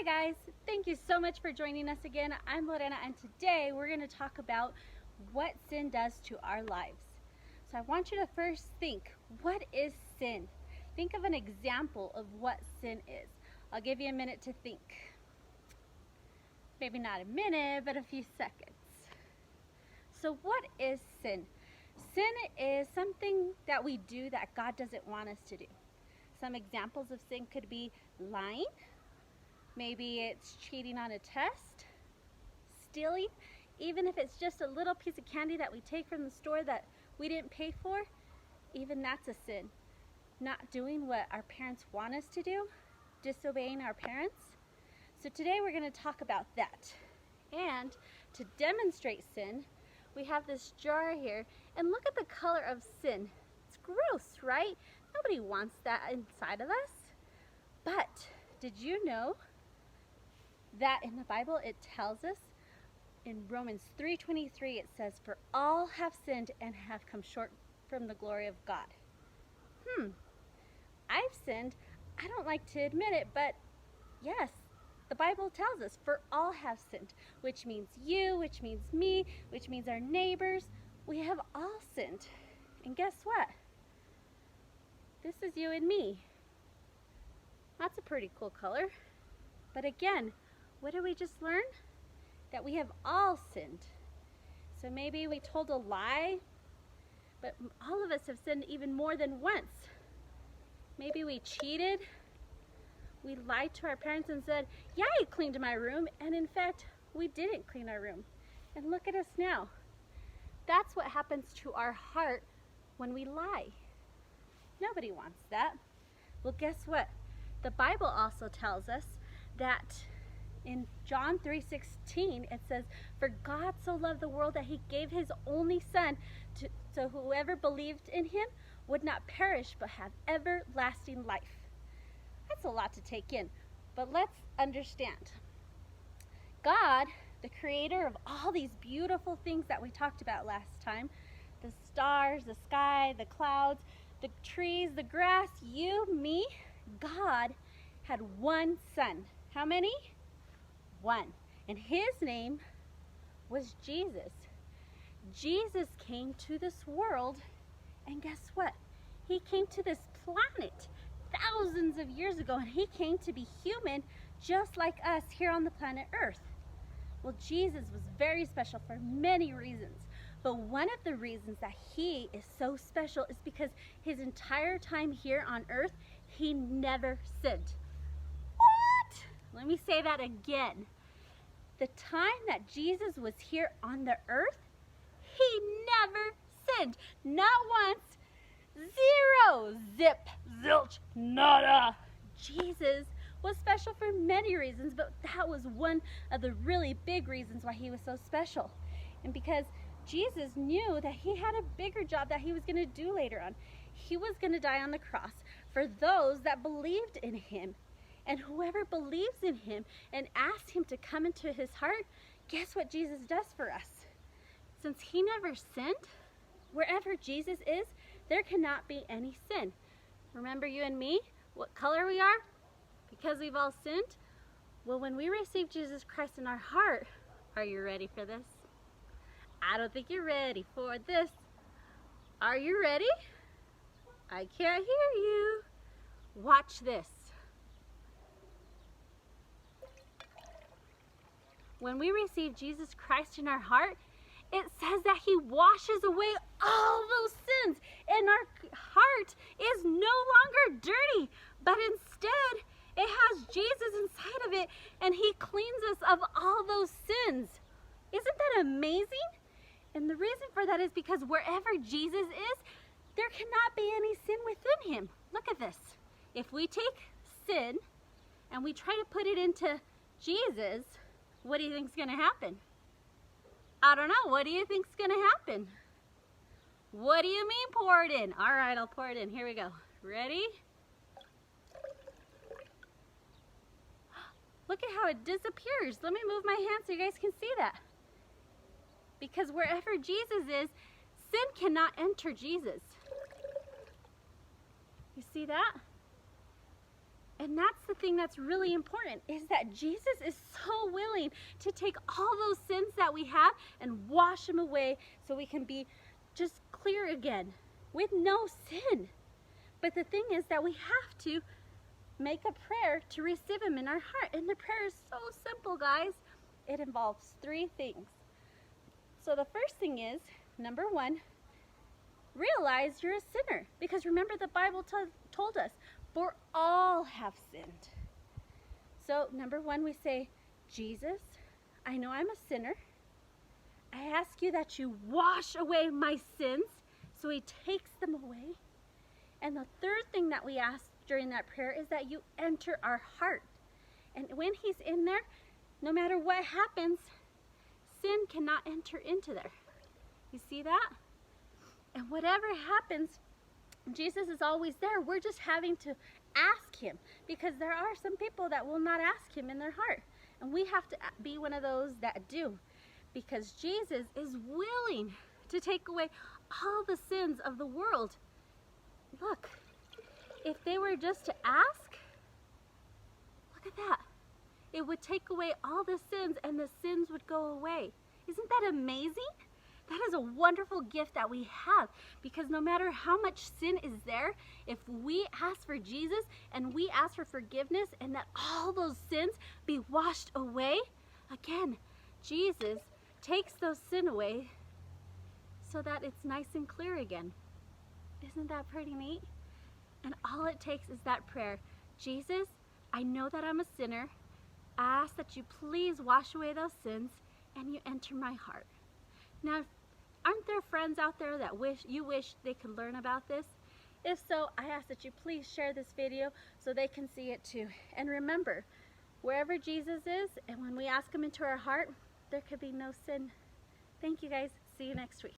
Hi guys, thank you so much for joining us again. I'm Lorena and today we're going to talk about what sin does to our lives. So I want you to first think, what is sin? Think of an example of what sin is. I'll give you a minute to think. Maybe not a minute, but a few seconds. So what is sin? Sin is something that we do that God doesn't want us to do. Some examples of sin could be lying. Maybe it's cheating on a test, stealing, even if it's just a little piece of candy that we take from the store that we didn't pay for, even that's a sin. Not doing what our parents want us to do, disobeying our parents. So today we're going to talk about that. And to demonstrate sin, we have this jar here, and look at the color of sin. It's gross, right? Nobody wants that inside of us. But did you know that in the Bible it tells us in Romans 3:23 it says, "For all have sinned and have come short from the glory of God." I've sinned. I don't like to admit it, but yes, the Bible tells us, for all have sinned, which means you, which means me, which means our neighbors. We have all sinned. And guess what? This is you and me. That's a pretty cool color. But again, what did we just learn? That we have all sinned. So maybe we told a lie, but all of us have sinned even more than once. Maybe we cheated. We lied to our parents and said, yeah, I cleaned my room. And in fact, we didn't clean our room. And look at us now. That's what happens to our heart when we lie. Nobody wants that. Well, guess what? The Bible also tells us that in John 3:16, it says, "For God so loved the world that he gave his only son, so whoever believed in him would not perish but have everlasting life." That's a lot to take in, but let's understand. God, the creator of all these beautiful things that we talked about last time, the stars, the sky, the clouds, the trees, the grass, you, me, God had one son. How many? One. And his name was Jesus. Jesus came to this world, and guess what? He came to this planet thousands of years ago, and he came to be human just like us here on the planet Earth. Well, Jesus was very special for many reasons, but one of the reasons that he is so special is because his entire time here on Earth, he never sinned. What? Let me say that again. The time that Jesus was here on the earth, he never sinned. Not once. Zero. Zip. Zilch. Nada. Jesus was special for many reasons, but that was one of the really big reasons why he was so special. And because Jesus knew that he had a bigger job that he was going to do later on. He was going to die on the cross for those that believed in him. And whoever believes in him and asks him to come into his heart, guess what Jesus does for us? Since he never sinned, wherever Jesus is, there cannot be any sin. Remember you and me, what color we are? Because we've all sinned? Well, when we receive Jesus Christ in our heart, are you ready for this? I don't think you're ready for this. Are you ready? I can't hear you. Watch this. When we receive Jesus Christ in our heart, it says that he washes away all those sins, and our heart is no longer dirty, but instead it has Jesus inside of it, and he cleans us of all those sins. Isn't that amazing? And the reason for that is because wherever Jesus is, there cannot be any sin within him. Look at this. If we take sin and we try to put it into Jesus, what do you think is going to happen? I don't know. What do you think is going to happen? What do you mean pour it in? All right, I'll pour it in. Here we go. Ready? Look at how it disappears. Let me move my hand so you guys can see that. Because wherever Jesus is, sin cannot enter Jesus. You see that? And that's the thing that's really important, is that Jesus is so willing to take all those sins that we have and wash them away so we can be just clear again with no sin. But the thing is that we have to make a prayer to receive him in our heart. And the prayer is so simple, guys. It involves 3 things. So the first thing is, number 1, realize you're a sinner. Because remember, the Bible told us, for all have sinned. So number 1, we say, Jesus, I know I'm a sinner. I ask you that you wash away my sins. So he takes them away. And the third thing that we ask during that prayer is that you enter our heart. And when he's in there, no matter what happens, sin cannot enter into there. You see that? And whatever happens, Jesus is always there. We're just having to ask him, because there are some people that will not ask him in their heart. And we have to be one of those that do, because Jesus is willing to take away all the sins of the world. Look, if they were just to ask, look at that. It would take away all the sins and the sins would go away. Isn't that amazing? That is a wonderful gift that we have, because no matter how much sin is there, if we ask for Jesus and we ask for forgiveness and that all those sins be washed away, again, Jesus takes those sin away so that it's nice and clear again. Isn't that pretty neat? And all it takes is that prayer. Jesus, I know that I'm a sinner. I ask that you please wash away those sins and you enter my heart. Now, aren't there friends out there that wish they could learn about this? If so, I ask that you please share this video so they can see it too. And remember, wherever Jesus is, and when we ask him into our heart, there could be no sin. Thank you guys. See you next week.